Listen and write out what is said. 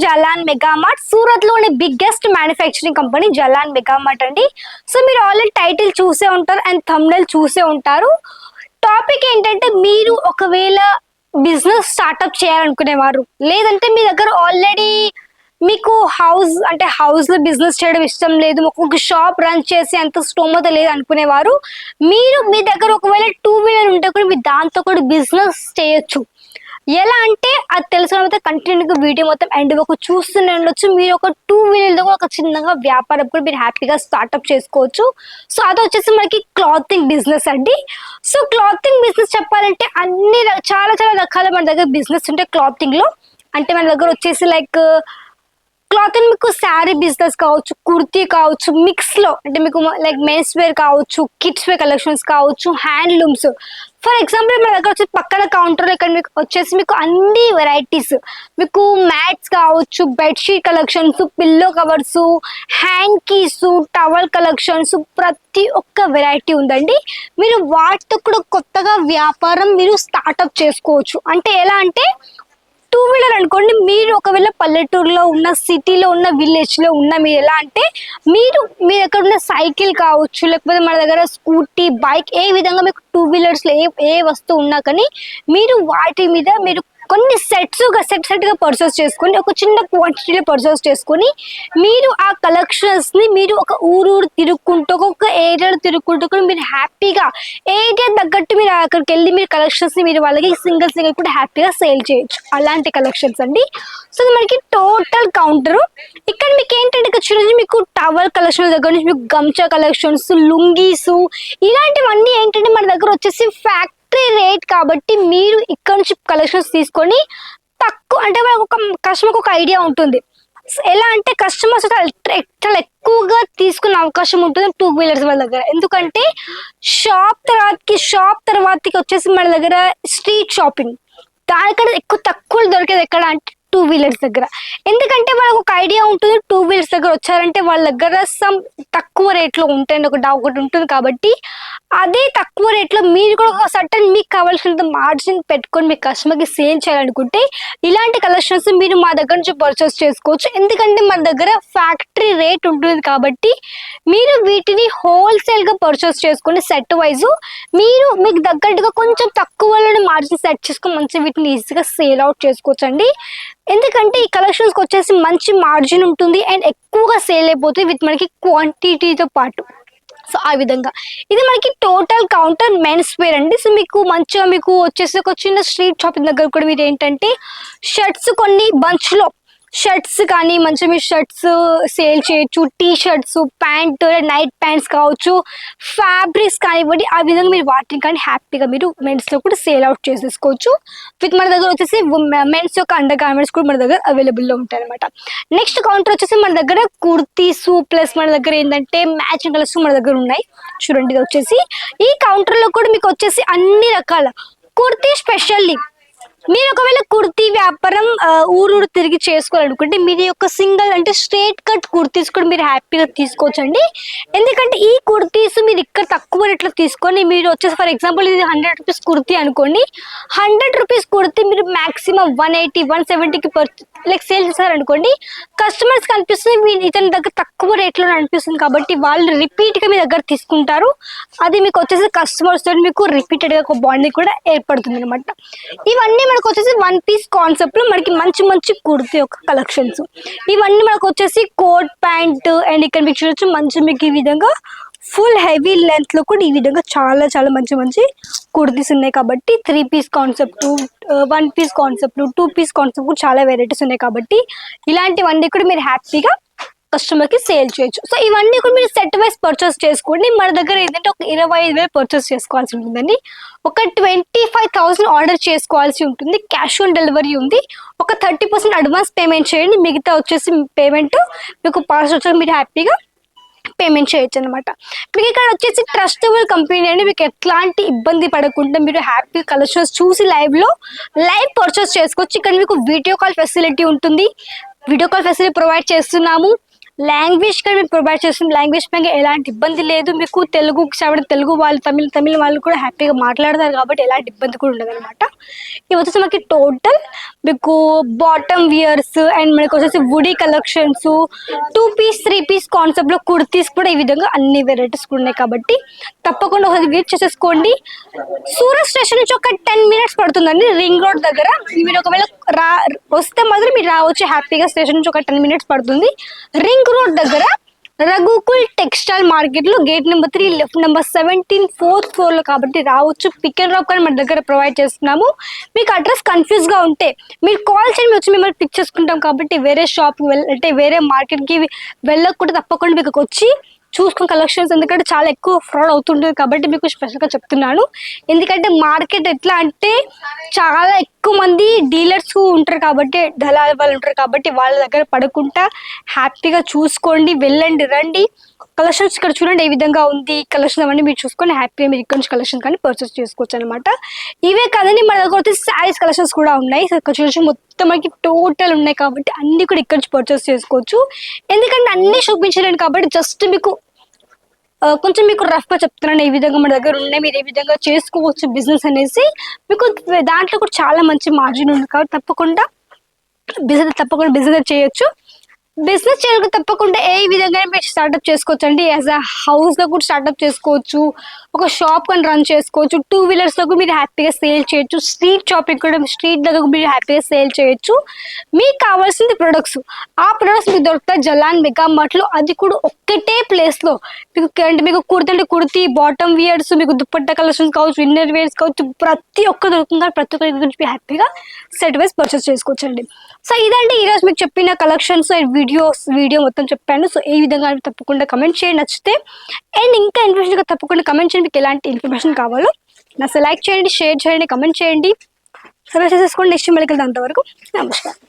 Jalan Megamart. Surat లోని biggest manufacturing company Jalan Megamart అండి. So మీరు ఆల్రెడీ టైటిల్ చూసే ఉంటారు అండ్ థంబ్నెయిల్ చూసే ఉంటారు. టాపిక్ ఏంటంటే, మీరు ఒకవేళ బిజినెస్ స్టార్ట్అప్ చేయాలనుకునేవారు, లేదంటే మీ దగ్గర ఆల్రెడీ మీకు హౌస్ లో బిజినెస్ చేయడం ఇష్టం లేదు, ఒక షాప్ రన్ చేసి అంత స్తోమత లేదు అనుకునేవారు, మీరు మీ దగ్గర ఒకవేళ 2 వీలర్ ఉంటే కూడా మీరు దాంతో కూడా బిజినెస్ చేయొచ్చు. ఎలా అంటే అది తెలుసుకోవడం కంటిన్యూగా వీడియో మొత్తం ఎండ్ వరకు చూస్తూనే ఉండొచ్చు. మీరు ఒక 2 వీలర్తో కూడా ఒక చిన్నగా వ్యాపారం కూడా మీరు హ్యాపీగా స్టార్ట్అప్ చేసుకోవచ్చు. సో అది వచ్చేసి మనకి క్లాతింగ్ బిజినెస్ అండి. సో క్లాతింగ్ బిజినెస్ చెప్పాలంటే చాలా చాలా రకాల మన దగ్గర బిజినెస్ ఉంటాయి క్లాతింగ్ లో. అంటే మన దగ్గర వచ్చేసి లైక్ క్లాత్ మీకు శారీ బిజినెస్ కావచ్చు, కుర్తీ కావచ్చు, మిక్స్ లో అంటే మీకు లైక్ మెన్స్ వేర్ కావచ్చు, కిడ్స్ వేర్ కలెక్షన్స్ కావచ్చు, హ్యాండ్లూమ్స్. ఫర్ ఎగ్జాంపుల్ మన దగ్గర వచ్చి పక్కన కౌంటర్ ఇక్కడ మీకు వచ్చేసి మీకు అన్ని వెరైటీస్, మీకు మ్యాట్స్ కావచ్చు, bedsheet collections, pillow covers, hand keys, towel collections, ప్రతి ఒక్క వెరైటీ ఉందండి. మీరు వాటితో కూడా కొత్తగా వ్యాపారం మీరు స్టార్ట్అప్ చేసుకోవచ్చు. అంటే ఎలా అంటే 2 వీలర్ అనుకోండి, మీరు ఒకవేళ పల్లెటూరులో ఉన్న, సిటీలో ఉన్న, విలేజ్ లో ఉన్న, మీరు ఎలా అంటే మీ దగ్గర ఉన్న సైకిల్ కావచ్చు, లేకపోతే మన దగ్గర స్కూటీ, బైక్, ఏ విధంగా మీకు 2 వీలర్స్ లో ఏ వస్తువు ఉన్నా కానీ మీరు వాటి మీద మీరు కొన్ని సెట్ గా పర్చేస్ చేసుకొని, ఒక చిన్న క్వాంటిటీలో పర్చేస్ చేసుకొని, మీరు ఆ కలెక్షన్స్ ని మీరు ఒక ఊరు తిరుక్కుంటూ, ఒక ఏరియాలో తిరుక్కుంటూ కూడా మీరు హ్యాపీగా ఏరియా తగ్గట్టు మీరు అక్కడికి వెళ్ళి మీరు కలెక్షన్స్ ని మీరు వాళ్ళకి సింగిల్ కూడా హ్యాపీగా సేల్ చేయొచ్చు. అలాంటి కలెక్షన్స్ అండి. సో మనకి టోటల్ కౌంటర్ ఇక్కడ మీకు ఏంటంటే, ఇక్కడ చూడండి, మీకు టవల్ కలెక్షన్ దగ్గర నుంచి మీకు గమ్చా కలెక్షన్స్, లుంగీస్, ఇలాంటివన్నీ ఏంటంటే మన దగ్గర వచ్చేసి ఫ్యాక్టరీ రేట్ కాబట్టి మీరు ఇక్కడ నుంచి కలెక్షన్స్ తీసుకొని తక్కువ, అంటే ఒక కస్టమర్కి ఒక ఐడియా ఉంటుంది ఎలా అంటే కస్టమర్స్ చాలా ఎక్కువగా తీసుకునే అవకాశం ఉంటుంది 2 వీలర్స్ వాళ్ళ దగ్గర. ఎందుకంటే షాప్ తర్వాతకి వచ్చేసి మన దగ్గర స్ట్రీట్ షాపింగ్, దానికన్నా ఎక్కువ తక్కువ దొరికేది ఎక్కడ అంటే 2 వీలర్స్ దగ్గర. ఎందుకంటే వాళ్ళకి ఒక ఐడియా ఉంటుంది 2 వీలర్స్ దగ్గర వచ్చారంటే వాళ్ళ దగ్గర సమ్ తక్కువ రేట్లో ఉంటాయండి, ఒకటి ఉంటుంది. కాబట్టి అదే తక్కువ రేట్లో మీరు కూడా ఒక సర్టన్ మీకు కావాల్సినంత మార్జిన్ పెట్టుకొని మీ కస్టమర్కి సేల్ చేయాలనుకుంటే ఇలాంటి కలెక్షన్స్ మీరు మా దగ్గర నుంచి పర్చేస్ చేసుకోవచ్చు. ఎందుకంటే మన దగ్గర ఫ్యాక్టరీ రేట్ ఉంటుంది కాబట్టి మీరు వీటిని హోల్సేల్గా పర్చేస్ చేసుకుని సెట్ వైజ్ మీరు మీకు తగ్గట్టుగా కొంచెం తక్కువలోనే మార్జిన్ సెట్ చేసుకొని మంచి వీటిని ఈజీగా సేల్ అవుట్ చేసుకోవచ్చు అండి. ఎందుకంటే ఈ కలెక్షన్స్కి వచ్చేసి మంచి మార్జిన్ ఉంటుంది అండ్ ఎక్కువగా సేల్ అయిపోతుంది విత్ మనకి క్వాంటిటీతో పాటు. సో ఆ విధంగా ఇది మనకి టోటల్ కౌంటర్ మెన్స్ వేర్ అండి. సో మీకు మంచిగా మీకు వచ్చేసి ఒక చిన్న స్ట్రీట్ షాపింగ్ దగ్గర కూడా మీరు ఏంటంటే షర్ట్స్ కొన్ని బంచ్లో షర్ట్స్ కానీ మంచిగా మీరు షర్ట్స్ సేల్ చేయొచ్చు, T shirts, pant, night pants కావచ్చు, ఫ్యాబ్రిక్స్ కానివ్వండి, ఆ విధంగా మీరు వాటిని కానీ హ్యాపీగా మీరు మెన్స్లో కూడా సేల్ అవుట్ చేసేసుకోవచ్చు. విత్ మన దగ్గర వచ్చేసి మెన్స్ యొక్క అండర్ గార్మెంట్స్ కూడా మన దగ్గర అవైలబుల్లో ఉంటాయి అనమాట. నెక్స్ట్ కౌంటర్ వచ్చేసి మన దగ్గర కుర్తీస్ ప్లస్ మన దగ్గర ఏంటంటే మ్యాచింగ్ కలర్స్ మన దగ్గర ఉన్నాయి. చూడండి, ఇది వచ్చేసి ఈ కౌంటర్లో కూడా మీకు వచ్చేసి అన్ని రకాల కుర్తీ స్పెషల్లీ మీరు ఒకవేళ కుర్తీ వ్యాపారం ఊరు తిరిగి చేసుకోవాలనుకుంటే మీరు యొక్క సింగిల్ అంటే స్ట్రేట్ కట్ కుర్తీస్ కూడా మీరు హ్యాపీగా తీసుకోవచ్చండి. ఎందుకంటే ఈ కుర్తీస్ మీరు ఇక్కడ తక్కువ రేట్లో తీసుకొని మీరు వచ్చేసి ఫర్ ఎగ్జాంపుల్ ఇది 100 రూపీస్ కుర్తీ అనుకోండి, 100 రూపీస్ కుర్తీ మీరు మాక్సిమం 180, 170కి లైక్ సేల్ చేశారనుకోండి, కస్టమర్స్కి అనిపిస్తుంది ఇతని దగ్గర తక్కువ రేట్లో అనిపిస్తుంది కాబట్టి వాళ్ళు రిపీట్గా మీ దగ్గర తీసుకుంటారు. అది మీకు వచ్చేసి కస్టమర్స్ తోటి మీకు రిపీటెడ్గా ఒక బాండింగ్ కూడా ఏర్పడుతుంది అనమాట. ఇవన్నీ మనకు వచ్చేసి 1 పీస్ కాన్సెప్ట్ లో మనకి మంచి మంచి కుర్తీ యొక్క కలెక్షన్స్. ఇవన్నీ మనకు వచ్చేసి కోట్ ప్యాంట్ అండ్ ఇక్కడ మీకు చూడొచ్చు మంచి మీకు ఈ విధంగా ఫుల్ హెవీ లెంత్ లో కూడా ఈ విధంగా చాలా చాలా మంచి మంచి కుర్తీస్ ఉన్నాయి. కాబట్టి 3 piece concept, 1 piece concept, 2 piece concept కూడా చాలా వెరైటీస్ ఉన్నాయి. కాబట్టి ఇలాంటివన్నీ కూడా మీరు హ్యాపీగా కస్టమర్కి సేల్ చేయొచ్చు. సో ఇవన్నీ కూడా మీరు సెట్ వైజ్ పర్చేస్ చేసుకోండి. మన దగ్గర ఏంటంటే ఒక 25,000 పర్చేస్ చేసుకోవాల్సి ఉంటుందండి. ఒక 25,000 ఆర్డర్ చేసుకోవాల్సి ఉంటుంది. క్యాష్ ఆన్ డెలివరీ ఉంది. ఒక 30% అడ్వాన్స్ పేమెంట్ చేయండి, మిగతా వచ్చేసి పేమెంట్ మీకు పార్సల్ వచ్చి మీరు హ్యాపీగా పేమెంట్ చేయొచ్చు అనమాట. మీకు ఇక్కడ వచ్చేసి ట్రస్టబుల్ కంపెనీ అండి. మీకు ఎట్లాంటి ఇబ్బంది పడకుండా మీరు హ్యాపీ కలెక్షన్స్ చూసి లైవ్ పర్చేస్ చేసుకోవచ్చు. ఇక్కడ మీకు వీడియో కాల్ ఫెసిలిటీ ఉంటుంది. వీడియో కాల్ ఫెసిలిటీ ప్రొవైడ్ చేస్తున్నాము. లాంగ్వేజ్ కూడా మేము ప్రొవైడ్ చేస్తాం. లాంగ్వేజ్ పైన ఎలాంటి ఇబ్బంది లేదు. మీకు తెలుగు వాళ్ళు తమిళ వాళ్ళు కూడా హ్యాపీగా మాట్లాడతారు కాబట్టి ఎలాంటి ఇబ్బంది కూడా ఉండదు అనమాట. ఇవి వచ్చేసి మనకి టోటల్ మీకు బాటమ్ వియర్స్ అండ్ మనకి వచ్చేసి వుడీ కలెక్షన్స్, 2 పీస్ 3 పీస్ కాన్సెప్ట్లో కుర్తీస్ కూడా ఈ విధంగా అన్ని వెరైటీస్ కూడా ఉన్నాయి కాబట్టి తప్పకుండా ఒకసారి విజిట్ చేసేసుకోండి. సూరత్ స్టేషన్ నుంచి ఒక 10 minutes పడుతుందండి రింగ్ రోడ్ దగ్గర. మీరు ఒకవేళ వస్తే మాత్రం మీరు రావచ్చు హ్యాపీగా. స్టేషన్ నుంచి ఒక 10 minutes పడుతుంది. రింగ్ రోడ్ దగ్గర రఘుకుల్ టెక్స్టైల్ మార్కెట్ లో gate number 3 left number 17 4th floor లో కాబట్టి రావచ్చు. పిక్ అండ్ డ్రాప్ కానీ మన దగ్గర ప్రొవైడ్ చేస్తున్నాము. మీకు అడ్రస్ కన్ఫ్యూజ్ గా ఉంటే మీరు కాల్ చేయండి, వచ్చి మిమ్మల్ని పిక్ చేసుకుంటాం. కాబట్టి వేరే షాప్కి అంటే వేరే మార్కెట్కి వెళ్ళకుండా తప్పకుండా మీకు వచ్చి చూసుకుని కలెక్షన్స్, ఎందుకంటే చాలా ఎక్కువ ఫ్రాడ్ అవుతుంటుంది కాబట్టి మీకు స్పెషల్గా చెప్తున్నాను. ఎందుకంటే మార్కెట్ ఎట్లా అంటే చాలా ఎక్కువ మంది డీలర్స్ ఉంటారు కాబట్టి, దళాల వాళ్ళు ఉంటారు కాబట్టి వాళ్ళ దగ్గర పడకుండా హ్యాపీగా చూసుకోండి, వెళ్ళండి, రండి. కలెక్షన్స్ ఇక్కడ చూడండి ఏ విధంగా ఉంది. కలెక్షన్ అవన్నీ మీరు చూసుకొని హ్యాపీగా మీరు ఇక్కడ నుంచి కలెక్షన్ కానీ పర్చేస్ చేసుకోవచ్చు అనమాట. ఇవే కదండి మన దగ్గర వచ్చి శారీస్ కలెక్షన్స్ కూడా ఉన్నాయి. సో ఇక్కడ చూసి మొత్తం మనకి టోటల్ ఉన్నాయి కాబట్టి అన్ని కూడా ఇక్కడ నుంచి పర్చేస్ చేసుకోవచ్చు. ఎందుకంటే అన్ని చూపించలేను కాబట్టి జస్ట్ మీకు కొంచెం మీకు రఫ్గా చెప్తున్నాను ఏ విధంగా మన దగ్గర ఉన్నాయి, మీరు ఏ విధంగా చేసుకోవచ్చు బిజినెస్ అనేసి. మీకు దాంట్లో కూడా చాలా మంచి మార్జిన్ ఉంది కాబట్టి తప్పకుండా బిజినెస్ చేయొచ్చు. బిజినెస్ చేయాలి తప్పకుండా ఏ విధంగా మీరు స్టార్ట్అప్ చేసుకోవచ్చు అండి. యాజ్ అ హౌస్లో కూడా స్టార్ట్అప్ చేసుకోవచ్చు, ఒక షాప్ కానీ రన్ చేసుకోవచ్చు, 2 wheelersలో కూడా మీరు హ్యాపీగా సేల్ చేయొచ్చు, స్ట్రీట్ షాపింగ్ కూడా స్ట్రీట్ దగ్గర మీరు హ్యాపీగా సేల్ చేయొచ్చు. మీకు కావాల్సింది ప్రొడక్ట్స్, ఆ ప్రొడక్ట్స్ మీకు దొరుకుతాయి జలాన్ మెగా మార్ట్లో. అది కూడా ఒక్కటే ప్లేస్లో మీకు కుర్తీ బాటమ్ వియర్స్, మీకు దుప్పట్టా కలెక్షన్స్ కావచ్చు, ఇన్నర్ వేర్స్ కావచ్చు, ప్రతి ఒక్క దొరుకుతుంది. ప్రతి ఒక్కరి గురించి మీరు హ్యాపీగా సెట్ వైజ్ పర్చేస్ చేసుకోవచ్చు అండి. సో ఇదండి ఈరోజు మీకు చెప్పిన కలెక్షన్స్ అండ్ వీడియో మొత్తం చెప్పాను. సో ఈ విధంగా తప్పకుండా కమెంట్ చేయండి నచ్చితే. అండ్ ఇంకా ఇన్ఫర్మేషన్గా తప్పకుండా కమెంట్ చేయండి మీకు ఎలాంటి ఇన్ఫర్మేషన్ కావాలో. నా లైక్ చేయండి, షేర్ చేయండి, కమెంట్ చేయండి, సబ్స్క్రైబ్ చేసుకోండి. నెక్స్ట్ మళ్ళీ అంతవరకు నమస్కారం.